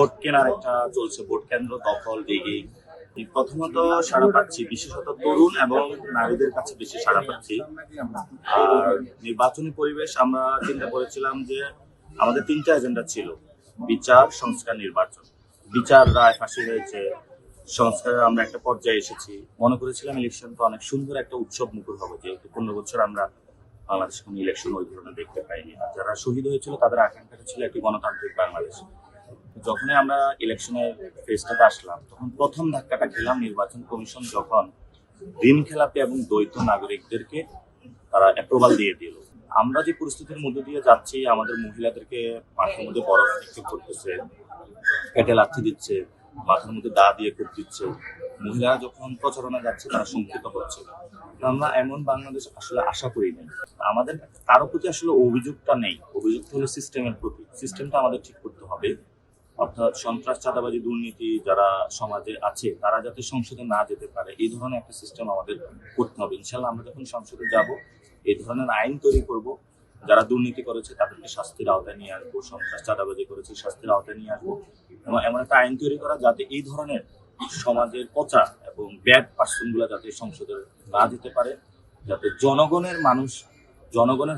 Vote কেনার একটা চলছে, ভোট কেন্দ্র দখল এই প্রথমত সাড়া পাচ্ছি, বিশেষত তরুণ এবং নারীদের কাছে বেশি সাড়া পাচ্ছি। আর নির্বাচনী পরিবেশ আমরা চিন্তা করেছিলাম যে আমাদের তিনটা এজেন্ডা ছিল: বিচার, সংস্কার, নির্বাচন। বিচার রায় ফাঁসি হয়েছে, সংস্কারে আমরা একটা পর্যায়ে এসেছি। মনে করেছিলাম ইলেকশনটা অনেক সুন্দর একটা উৎসব মুখর হবে, যেহেতু 15 বছর আমরা বাংলাদেশ কোনো ইলেকশন ওই ধরনের দেখতে পাইনি। যারা শহীদ হয়েছিল তাদের আকাঙ্ক্ষাটা ছিল একটি গণতান্ত্রিক বাংলাদেশ। যখনই আমরা ইলেকশনের ফেজটাতে আসলাম, তখন প্রথম ধাক্কাটা খেলাম নির্বাচন কমিশন যখন ঋণ খেলাপি এবং দ্বৈত নাগরিকদেরকে তারা অ্যাপ্রুভাল দিয়ে দিল। আমরা যে পরিস্থিতির মধ্যে দিয়ে যাচ্ছি, আমাদের মহিলাদেরকে মাথার মধ্যে বরফ নিক্ষেপ করতেছে, পেটে লাথি দিচ্ছে, মাথার মধ্যে দা দিয়ে কূপ দিচ্ছে। মহিলারা যখন প্রচারণা যাচ্ছে তারা শঙ্কিত হচ্ছে। আমরা এমন বাংলাদেশ আসলে আশা করি নাই। আমাদের কারো প্রতি আসলে অভিযোগটা নেই, অভিযোগটা হলো সিস্টেমের প্রতি। সিস্টেমটা আমাদের ঠিক করতে হবে, অর্থাৎ সন্ত্রাস, চাঁদাবাজি, দুর্নীতি যারা সমাজে আছে তারা যাতে সংসদে না যেতে পারে, এই ধরনের একটা সিস্টেম আমাদের করতে হবে। ইনশাল্লাহ আমরা যখন সংসদে যাব, এই ধরনের আইন তৈরি করব। যারা দুর্নীতি করেছে তাদেরকে শাস্তির আওতায় নিয়ে আসবো, সন্ত্রাস, চাঁদাবাজি করেছে শাস্তির আওতায় নিয়ে আসবো, এবং এমন একটা আইন তৈরি করা যাতে এই ধরনের সমাজের পচা এবং ব্যাড পার্সন গুলা যাতে সংসদে না যেতে পারে, যাতে জনগণের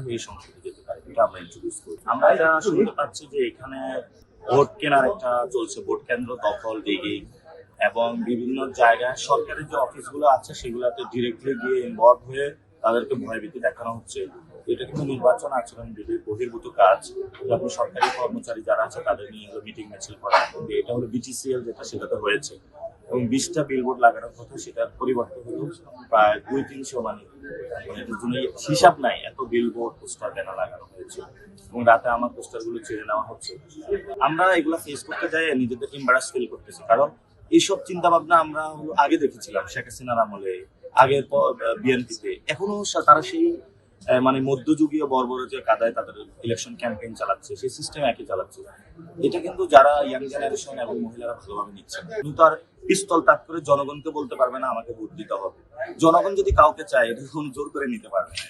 হয়ে সংসদে যেতে পারে, এটা আমরা ইন্ট্রোডিউস করি। আমরা এটা শুনতে পাচ্ছি যে এখানে ভোট কেনার একটা চলছে, ভোট কেন্দ্র দখল এই এবং বিভিন্ন জায়গায় সরকারি যে অফিসগুলো আছে সেগুলোতে ডিরেক্টলি গিয়ে ইনভলভ হয়ে তাদেরকে ভয়ভীতি দেখানো হচ্ছে। এটা কিন্তু নির্বাচন আচরণ বিধির বহির্ভূত কাজ। যখন সরকারি কর্মচারী যারা আছে তাদের নিয়ে মিটিং মিছিল করা, এটা হলো বিটিসিএল যেটা, সেটাতে হয়েছে। এবং 20টা বিলবোর্ড লাগানোর কথা, সেটার পরিবর্তন হলো প্রায় 200-300, মানে এটার জন্য হিসাব নাই, এত বিলবোর্ড পোস্টার ব্যানার লাগানো হয়েছে। এবং রাতে আমার পোস্টারগুলো ছেড়ে নেওয়া হচ্ছে। আমরা এগুলা ফেস করতে যাই নিজেদের এম্বারাস ফিল করতেছি, কারণ এইসব চিন্তা ভাবনা আমরা আগে দেখেছিলাম শেখ হাসিনার আমলে, আগের বিএনপিতে। এখনো তারা সেই মানে মধ্যযুগীয় বর্বরতার কাদায় তাদের ইলেকশন ক্যাম্পেইন চালাচ্ছে, সেই সিস্টেম একই চালাচ্ছে। এটা কিন্তু যারা ইয়াং জেনারেশন এবং মহিলারা ভালোভাবে নিচ্ছে। কিন্তু আর পিস্তল তাক করে জনগণকে বলতে পারবে না আমাকে ভোট দিতে হবে। জনগণ যদি কাউকে চায়, এটা জোর করে নিতে পারবে না।